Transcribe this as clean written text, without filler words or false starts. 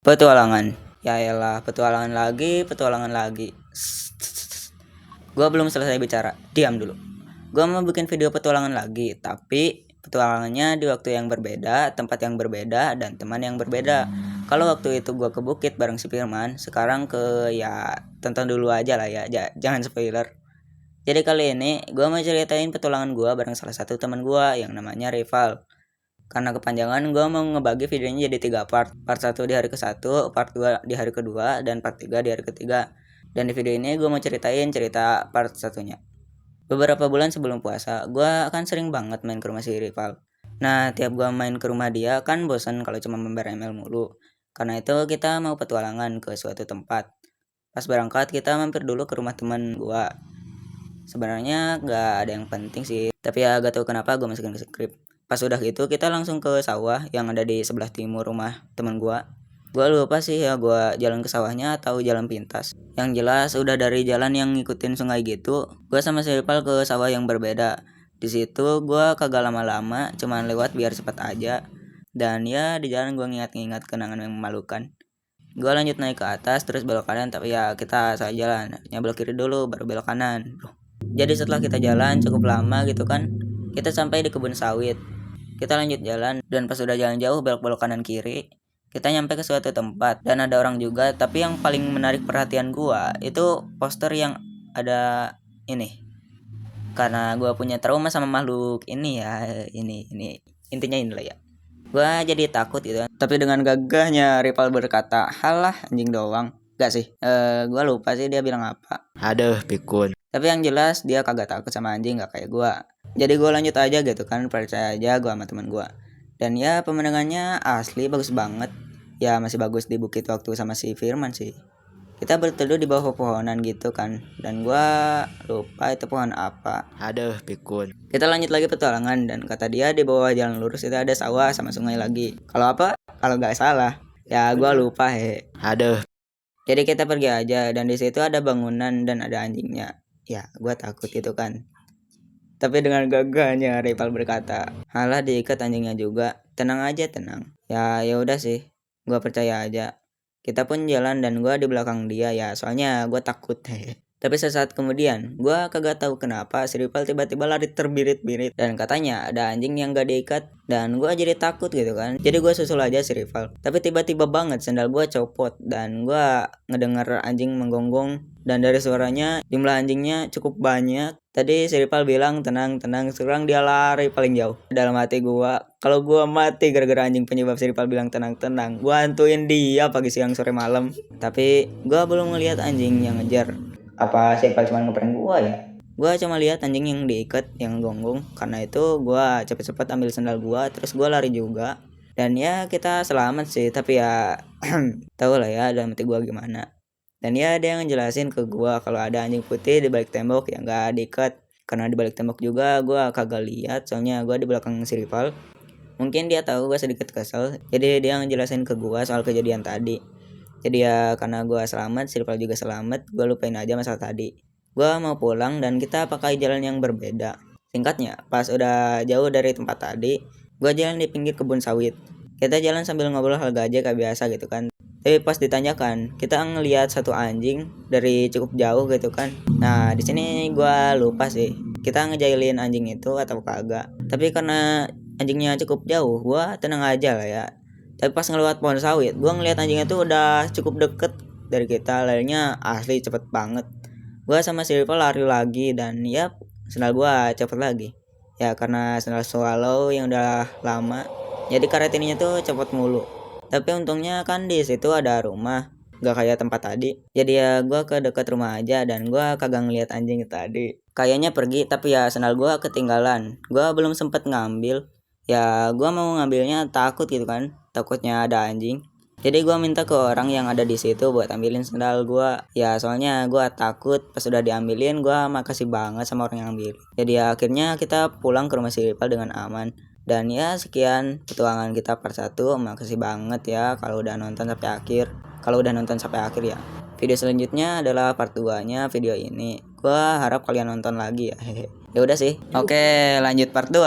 Petualangan. Ya elah, petualangan lagi. Gua belum selesai bicara. Diam dulu. Gua mau bikin video petualangan lagi, tapi petualangannya di waktu yang berbeda, tempat yang berbeda, dan teman yang berbeda. Kalau waktu itu gua ke bukit bareng si Firman, sekarang ke ya tonton dulu aja lah ya, jangan spoiler. Jadi kali ini gua mau ceritain petualangan gua bareng salah satu teman gua yang namanya Rival. Karena kepanjangan, gue mau ngebagi videonya jadi 3 part. Part 1 di hari ke-1, part 2 di hari kedua, dan part 3 di hari ketiga. Dan di video ini gue mau ceritain cerita part satunya. Beberapa bulan sebelum puasa, gue akan sering banget main ke rumah si Rival. Nah, tiap gue main ke rumah dia kan bosan kalau cuma member ML mulu. Karena itu kita mau petualangan ke suatu tempat. Pas berangkat kita mampir dulu ke rumah teman gue. Sebenarnya gak ada yang penting sih, tapi ya gak tahu kenapa gue masukin ke skrip. Pas udah gitu kita langsung ke sawah yang ada di sebelah timur rumah teman gua. Gua lupa sih ya gua jalan ke sawahnya atau jalan pintas. Yang jelas udah dari jalan yang ngikutin sungai gitu, gua sama si Ripal ke sawah yang berbeda. Di situ gua kagak lama-lama, cuman lewat biar cepet aja. Dan ya di jalan gua ngingat-ngingat kenangan yang memalukan. Gua lanjut naik ke atas terus belok kanan, tapi ya kita salah jalan. Harusnya belok kiri dulu baru belok kanan. Jadi setelah kita jalan cukup lama gitu kan, kita sampai di kebun sawit. Kita lanjut jalan dan pas udah jalan jauh belok-belok kanan kiri, kita nyampe ke suatu tempat dan ada orang juga. Tapi yang paling menarik perhatian gua itu poster yang ada ini. Karena gua punya trauma sama makhluk ini ya, ini intinya ini lah ya. Gua jadi takut gitu. Tapi dengan gagahnya Rival berkata, "Halah, anjing doang." Gak sih, gua lupa sih dia bilang apa. Aduh, pikun. Tapi yang jelas dia kagak takut sama anjing, gak kayak gua. Jadi gue lanjut aja gitu kan, percaya aja gue sama teman gue. Dan ya pemandangannya asli bagus banget. Ya masih bagus di bukit waktu sama si Firman sih. Kita berteduh di bawah pepohonan gitu kan. Dan gue lupa itu pohon apa. Aduh, pikun. Kita lanjut lagi petualangan dan kata dia di bawah jalan lurus itu ada sawah sama sungai lagi. Kalau apa? Kalau nggak salah. Ya gue lupa he. Aduh. Jadi kita pergi aja dan di situ ada bangunan dan ada anjingnya. Ya gue takut gitu kan. Tapi dengan gagahnya Rival berkata, "Halah diikat anjingnya juga. Tenang aja, tenang." Ya udah sih. Gua percaya aja. Kita pun jalan dan gua di belakang dia ya, soalnya gua takut. Tapi sesaat kemudian, gua kagak tahu kenapa si Rival tiba-tiba lari terbirit-birit dan katanya ada anjing yang gak diikat dan gua jadi takut gitu kan. Jadi gua susul aja si Rival. Tapi tiba-tiba banget sendal gua copot dan gua ngedenger anjing menggonggong dan dari suaranya jumlah anjingnya cukup banyak. Tadi si Rival bilang tenang, sekarang dia lari paling jauh. Dalam hati gua, kalau gua mati gara-gara anjing penyebab si Rival bilang tenang, gua hantuin dia pagi siang sore malam. Tapi gua belum ngelihat anjing yang ngejar. Apa si Rival cuma ngeprank gua ya? Gua cuma lihat anjing yang diikat yang gonggong. Karena itu gua cepet-cepet ambil sendal gua, terus gua lari juga. Dan ya kita selamat sih, tapi ya tau lah ya dalam hati gua gimana. Dan ya dia ngejelasin ke gua kalau ada anjing putih di balik tembok yang gak diikat. Karena di balik tembok juga gua kagak lihat, soalnya gua di belakang si Rival. Mungkin dia tahu gua sedikit kesel, jadi dia ngejelasin ke gua soal kejadian tadi. Jadi ya karena gua selamat, si Rival juga selamat, gua lupain aja masalah tadi. Gua mau pulang dan kita pakai jalan yang berbeda. Singkatnya, pas udah jauh dari tempat tadi, gua jalan di pinggir kebun sawit. Kita jalan sambil ngobrol hal gajah kayak biasa gitu kan. Tapi pas ditanyakan, kita ngelihat satu anjing dari cukup jauh gitu kan. Nah, di sini gua lupa sih. Kita ngejailin anjing itu atau kagak. Tapi karena anjingnya cukup jauh, gua tenang aja lah ya. Tapi pas ngelewat pohon sawit, gua ngelihat anjingnya tuh udah cukup deket dari kita. Larinya asli cepet banget. Gua sama si Rival lari lagi dan ya sendal gua cepet lagi. Ya karena sendal swallow yang udah lama, jadi karet ininya tuh cepet mulu. Tapi untungnya kan di situ ada rumah, gak kayak tempat tadi. Jadi ya gua ke dekat rumah aja dan gua kagak ngeliat anjing tadi. Kayaknya pergi tapi ya sendal gua ketinggalan. Gua belum sempet ngambil. Ya gua mau ngambilnya takut gitu kan, takutnya ada anjing. Jadi gua minta ke orang yang ada di situ buat ambilin sendal gua. Ya soalnya gua takut pas udah diambilin, gua makasih banget sama orang yang ambil. Jadi ya akhirnya kita pulang ke rumah si Rival dengan aman. Dan ya sekian petualangan kita part 1. Makasih banget ya kalau udah nonton sampai akhir. Kalau udah nonton sampai akhir ya. Video selanjutnya adalah part 2-nya video ini. Gua harap kalian nonton lagi ya. Ya udah sih. Oke, lanjut part 2.